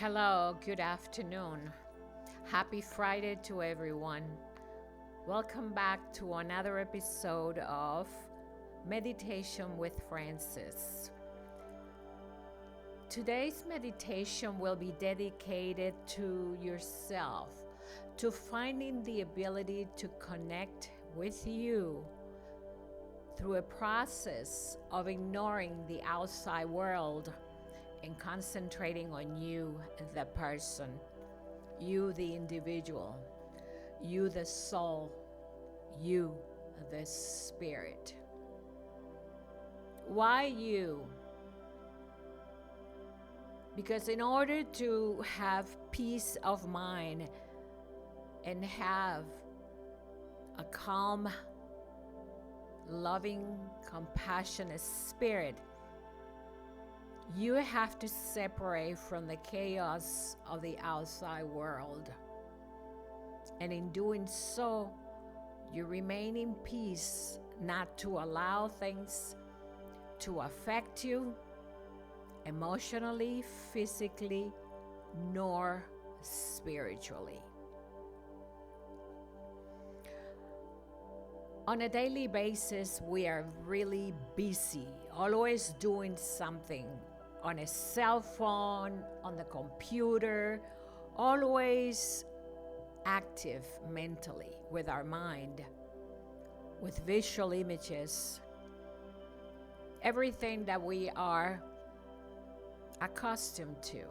Hello, good afternoon. Happy Friday to everyone. Welcome back to another episode of Meditation with Francis. Today's meditation will be dedicated to yourself, to finding the ability to connect with you through a process of ignoring the outside world and concentrating on you, the person, you, the individual, you, the soul, you, the spirit. Why you? Because in order to have peace of mind and have a calm, loving, compassionate spirit, you have to separate from the chaos of the outside world. And in doing so, you remain in peace, not to allow things to affect you emotionally, physically, nor spiritually. On a daily basis, we are really busy, always doing something on a cell phone, on the computer, always active mentally with our mind, with visual images, everything that we are accustomed to.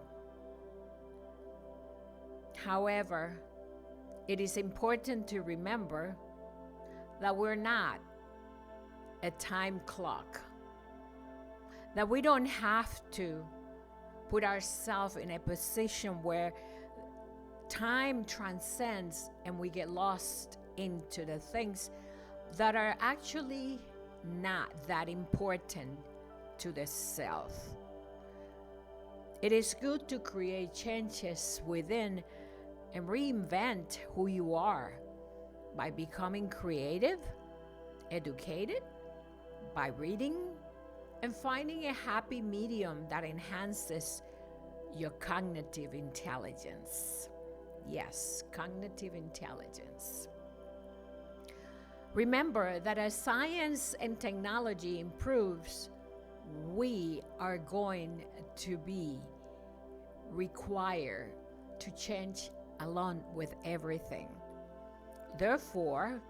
However, it is important to remember that we're not a time clock, that we don't have to put ourselves in a position where time transcends and we get lost into the things that are actually not that important to the self. It is good to create changes within and reinvent who you are by becoming creative, educated, by reading, and finding a happy medium that enhances your cognitive intelligence. Yes, cognitive intelligence. Remember that as science and technology improves, we are going to be required to change along with everything. Therefore,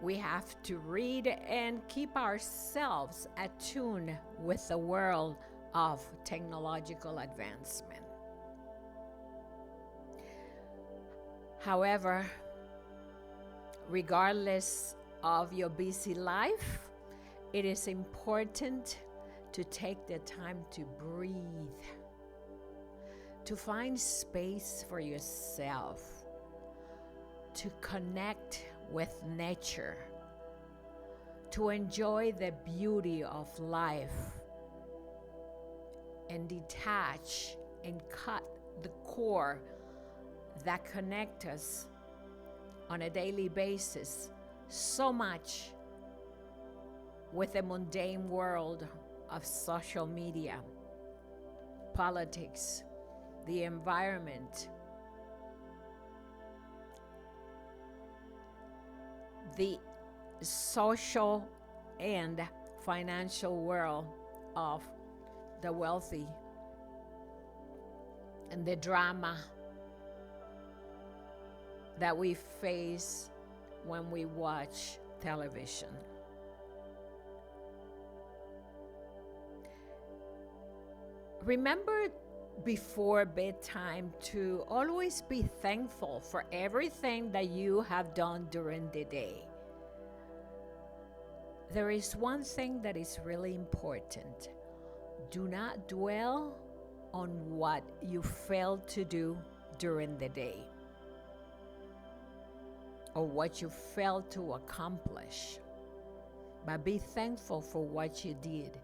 we have to read and keep ourselves attuned with the world of technological advancement. However, regardless of your busy life, it is important to take the time to breathe, to find space for yourself, to connect with nature, to enjoy the beauty of life, and detach and cut the cord that connect us on a daily basis so much with the mundane world of social media, politics, the environment, the social and financial world of the wealthy, and the drama that we face when we watch television. Remember before bedtime to always be thankful for everything that you have done during the day. There is one thing that is really important. Do not dwell on what you failed to do during the day or what you failed to accomplish, but be thankful for what you did.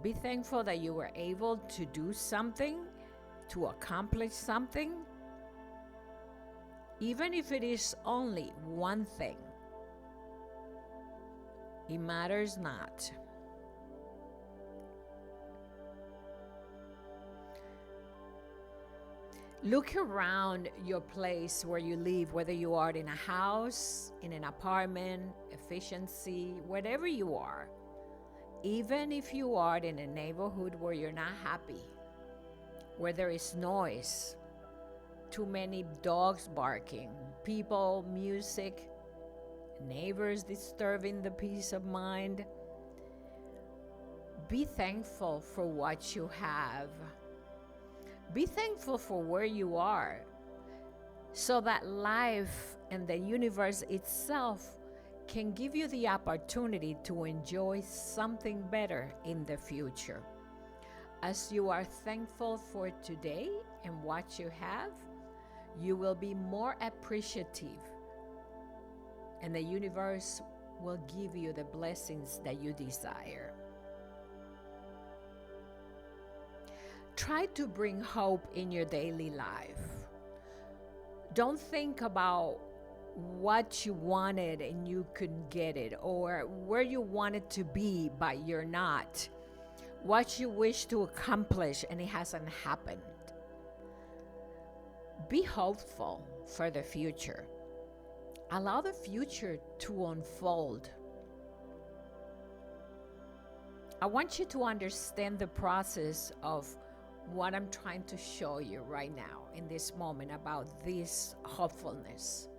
Be thankful that you were able to do something, to accomplish something, even if it is only one thing. It matters not. Look around your place where you live, whether you are in a house, in an apartment, efficiency, wherever you are. Even if you are in a neighborhood where you're not happy, where there is noise, too many dogs barking, people, music, neighbors disturbing the peace of mind, be thankful for what you have. Be thankful for where you are, so that life and the universe itself can give you the opportunity to enjoy something better in the future. As you are thankful for today and what you have, you will be more appreciative, and the universe will give you the blessings that you desire. Try to bring hope in your daily life. Don't think about what you wanted and you couldn't get it, or where you wanted to be but you're not. What you wish to accomplish and it hasn't happened. Be hopeful for the future. Allow the future to unfold. I want you to understand the process of what I'm trying to show you right now in this moment about this hopefulness.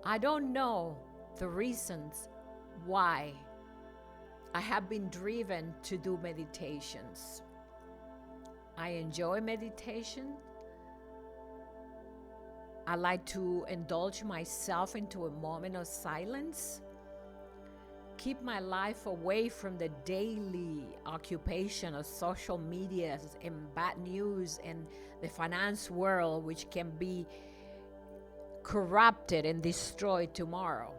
I don't know the reasons why I have been driven to do meditations. I enjoy meditation. I like to indulge myself into a moment of silence. Keep my life away from the daily occupation of social media and bad news and the finance world, which can be corrupted and destroyed tomorrow.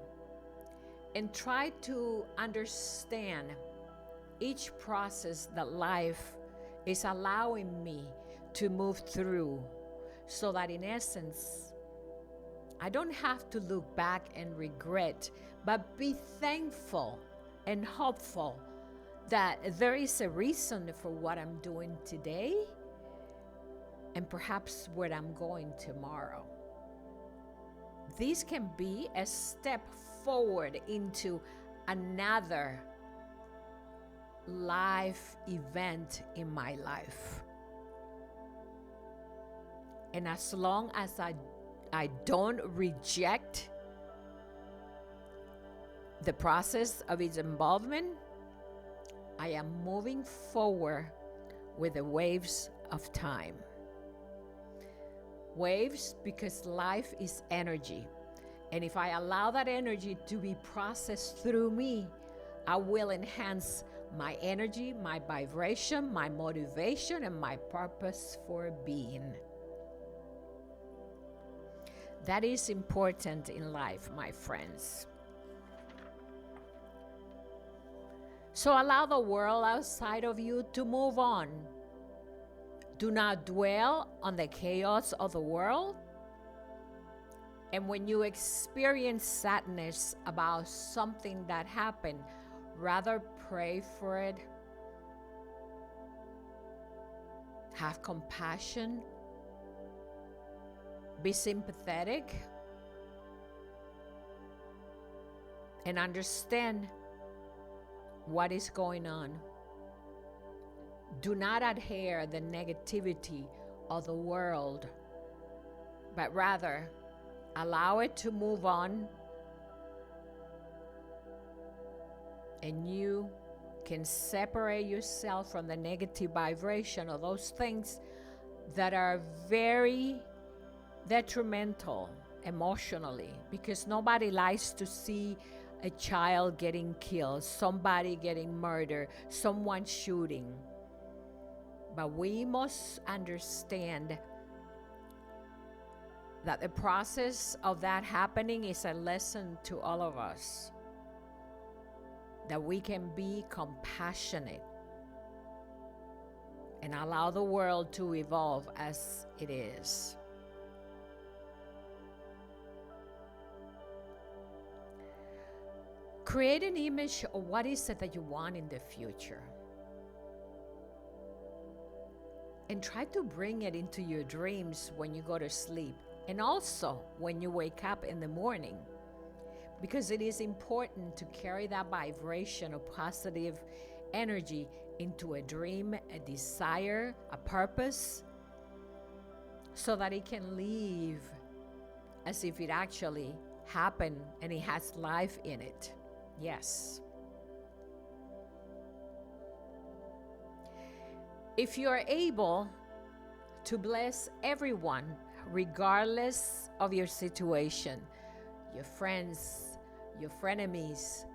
And try to understand each process that life is allowing me to move through, so that in essence, I don't have to look back and regret, but be thankful and hopeful that there is a reason for what I'm doing today and perhaps where I'm going tomorrow. This can be a step forward into another life event in my life. And as long as I don't reject the process of its involvement, I am moving forward with the waves of time. Waves, because life is energy. And if I allow that energy to be processed through me, I will enhance my energy, my vibration, my motivation, and my purpose for being. That is important in life, my friends. So allow the world outside of you to move on. Do not dwell on the chaos of the world. And when you experience sadness about something that happened, rather pray for it. Have compassion. Be sympathetic. And understand what is going on. Do not adhere the negativity of the world, but rather allow it to move on, and you can separate yourself from the negative vibration of those things that are very detrimental emotionally, because nobody likes to see a child getting killed, somebody getting murdered, someone shooting. But we must understand that the process of that happening is a lesson to all of us, that we can be compassionate and allow the world to evolve as it is. Create an image of what is it that you want in the future. And try to bring it into your dreams when you go to sleep, and also when you wake up in the morning, because it is important to carry that vibration of positive energy into a dream, a desire, a purpose, so that it can live as if it actually happened and it has life in it. Yes. If you are able to bless everyone, regardless of your situation, your friends, your frenemies,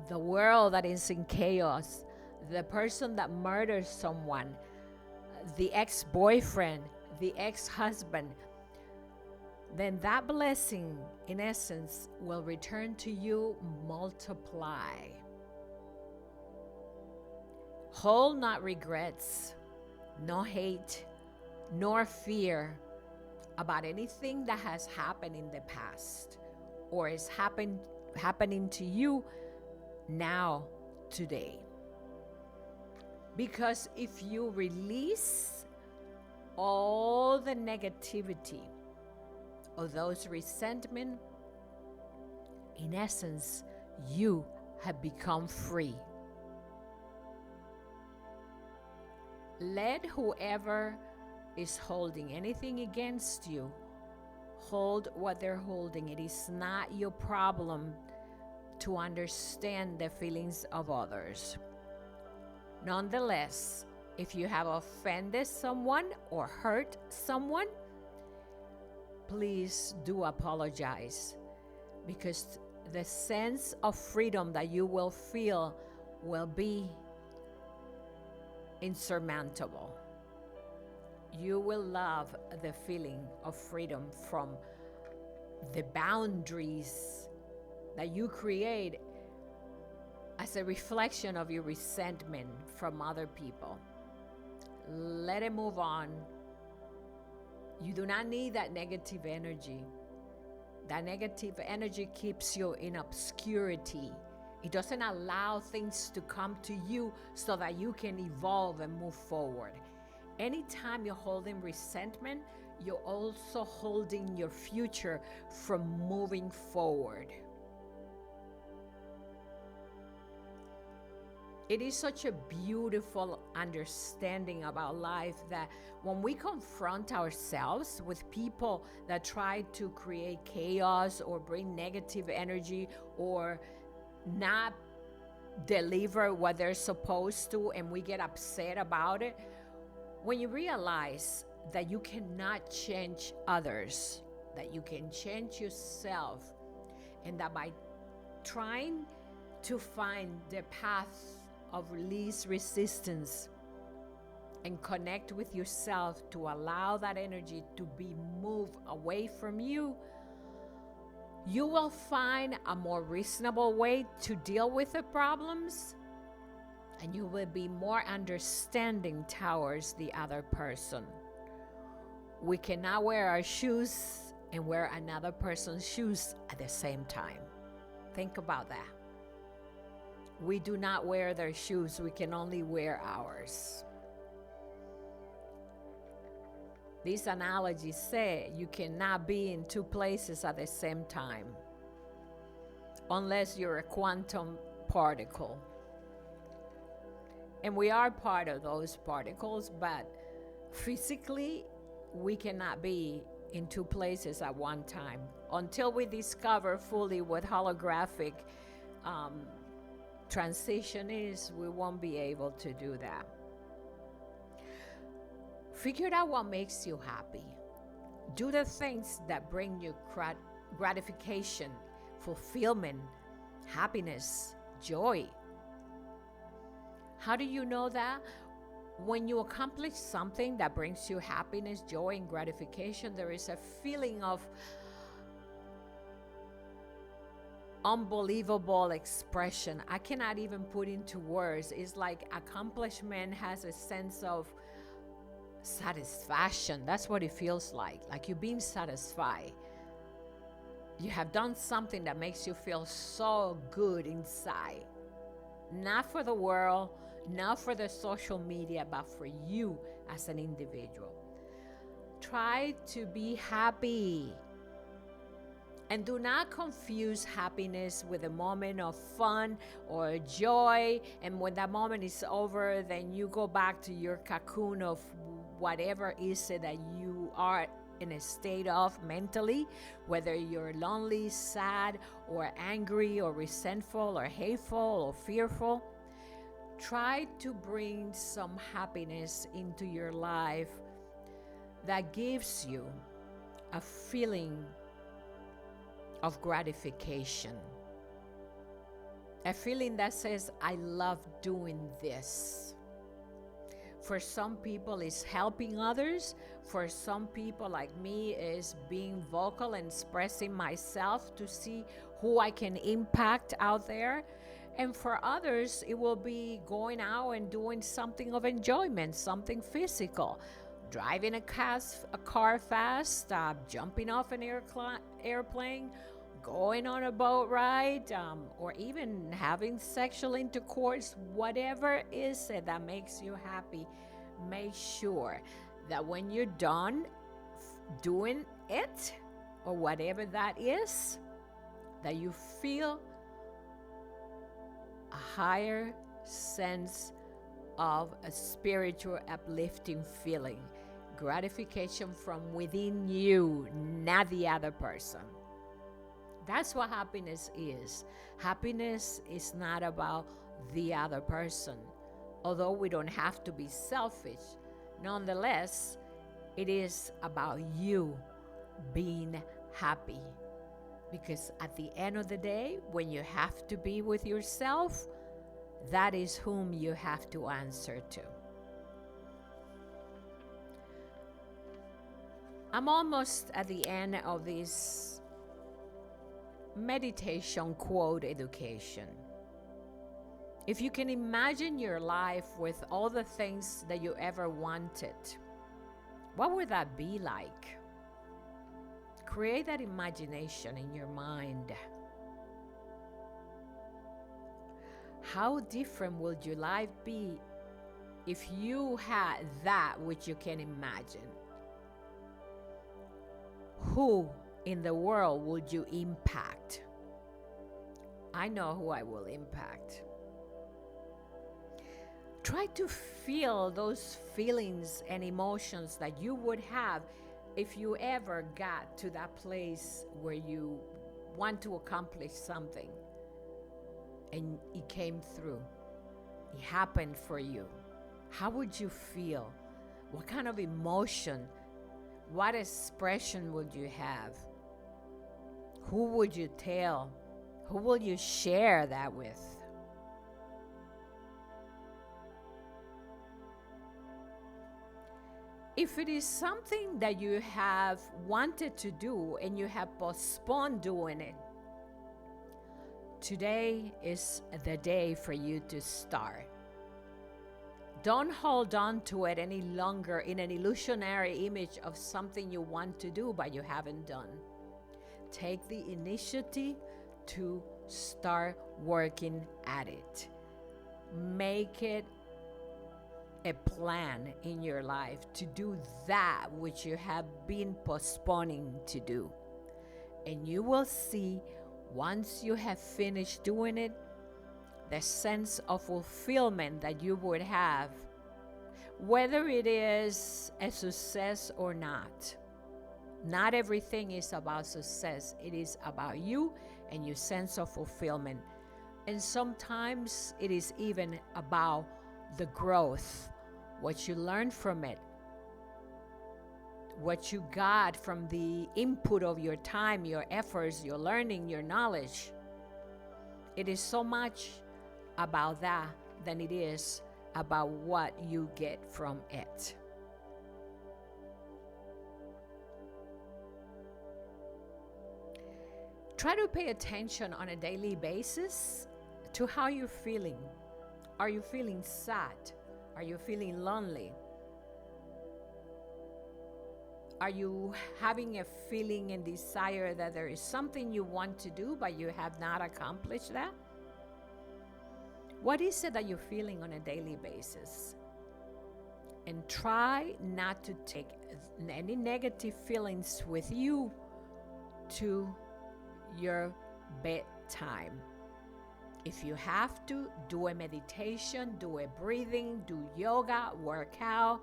the world that is in chaos, the person that murders someone, the ex-boyfriend, the ex-husband, then that blessing, in essence, will return to you multiply. Hold not regrets, no hate, nor fear about anything that has happened in the past or is happening to you now, today. Because if you release all the negativity of those resentment, in essence, you have become free. Let whoever is holding anything against you hold what they're holding. It is not your problem to understand the feelings of others. Nonetheless, if you have offended someone or hurt someone, please do apologize, because the sense of freedom that you will feel will be insurmountable. You will love the feeling of freedom from the boundaries that you create as a reflection of your resentment from other people. Let it move on. You do not need that negative energy. That negative energy keeps you in obscurity. It doesn't allow things to come to you so that you can evolve and move forward. Anytime you're holding resentment, you're also holding your future from moving forward. It is such a beautiful understanding about life that when we confront ourselves with people that try to create chaos or bring negative energy or not deliver what they're supposed to, and we get upset about it, when you realize that you cannot change others, that you can change yourself, and that by trying to find the path of least resistance and connect with yourself to allow that energy to be moved away from you, you will find a more reasonable way to deal with the problems, and you will be more understanding towards the other person. We cannot wear our shoes and wear another person's shoes at the same time. Think about that. We do not wear their shoes, we can only wear ours. These analogies say you cannot be in two places at the same time unless you're a quantum particle. And we are part of those particles, but physically we cannot be in two places at one time until we discover fully what holographic transition is. We won't be able to do that. Figure out what makes you happy. Do the things that bring you gratification, fulfillment, happiness, joy. How do you know that? When you accomplish something that brings you happiness, joy, and gratification, there is a feeling of unbelievable expression. I cannot even put into words. It's like accomplishment has a sense of satisfaction. That's what it feels like you're being satisfied. You have done something that makes you feel so good inside. Not for the world, not for the social media, but for you as an individual. Try to be happy. And do not confuse happiness with a moment of fun or joy. And when that moment is over, then you go back to your cocoon of whatever is it that you are in a state of mentally, whether you're lonely, sad, or angry, or resentful, or hateful, or fearful. Try to bring some happiness into your life that gives you a feeling of gratification. A feeling that says, I love doing this. For some people, it's helping others. For some people, like me, is being vocal and expressing myself to see who I can impact out there. And for others, it will be going out and doing something of enjoyment, something physical. Driving a car fast, jumping off an airplane, going on a boat ride, or even having sexual intercourse, whatever is it that makes you happy, make sure that when you're done doing it, or whatever that is, that you feel a higher sense of a spiritual uplifting feeling, gratification from within you, not the other person. That's what happiness is. Happiness is not about the other person. Although we don't have to be selfish, nonetheless, it is about you being happy. Because at the end of the day, when you have to be with yourself, that is whom you have to answer to. I'm almost at the end of this meditation quote education. If you can imagine your life with all the things that you ever wanted, what would that be like? Create that imagination in your mind. How different would your life be if you had that which you can imagine? Who in the world would you impact? I know who I will impact. Try to feel those feelings and emotions that you would have if you ever got to that place where you want to accomplish something and it came through. It happened for you. How would you feel? What kind of emotion? What expression would you have? Who would you tell? Who will you share that with? If it is something that you have wanted to do and you have postponed doing it, today is the day for you to start. Don't hold on to it any longer in an illusionary image of something you want to do but you haven't done. Take the initiative to start working at it. Make it a plan in your life to do that which you have been postponing to do. And you will see, once you have finished doing it, the sense of fulfillment that you would have, whether it is a success or not. Not everything is about success. It is about you and your sense of fulfillment. And sometimes it is even about the growth, what you learned from it, what you got from the input of your time, your efforts, your learning, your knowledge. It is so much about that than it is about what you get from it. Try to pay attention on a daily basis to how you're feeling. Are you feeling sad? Are you feeling lonely? Are you having a feeling and desire that there is something you want to do but you have not accomplished that? What is it that you're feeling on a daily basis? And try not to take any negative feelings with you to your bedtime. If you have to, do a meditation, do a breathing, do yoga, work out,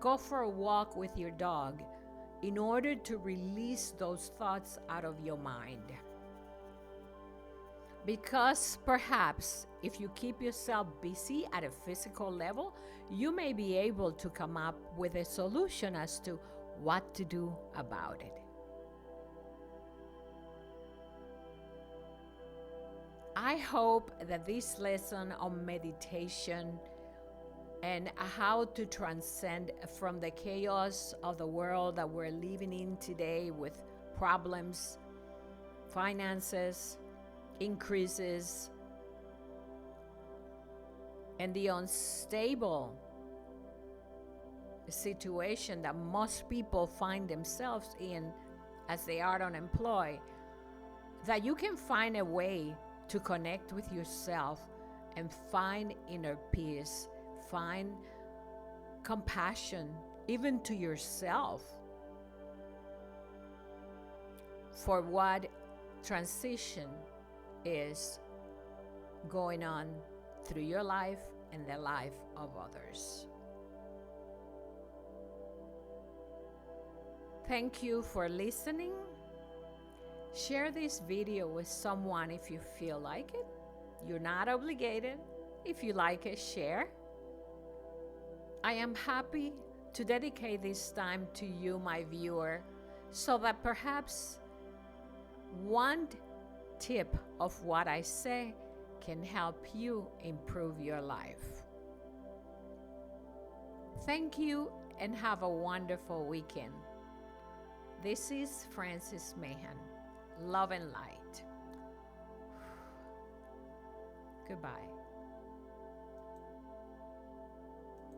go for a walk with your dog in order to release those thoughts out of your mind. Because perhaps if you keep yourself busy at a physical level, you may be able to come up with a solution as to what to do about it. I hope that this lesson on meditation and how to transcend from the chaos of the world that we're living in today with problems, finances, increases, and the unstable situation that most people find themselves in as they are unemployed, that you can find a way to connect with yourself and find inner peace, find compassion, even to yourself, for what transition is going on through your life and the life of others. Thank you for listening. Share this video with someone if you feel like it. You're not obligated. If you like it, share. I am happy to dedicate this time to you, my viewer, so that perhaps one tip of what I say can help you improve your life. Thank you and have a wonderful weekend. This is Frances Mahan. Love and light. Goodbye.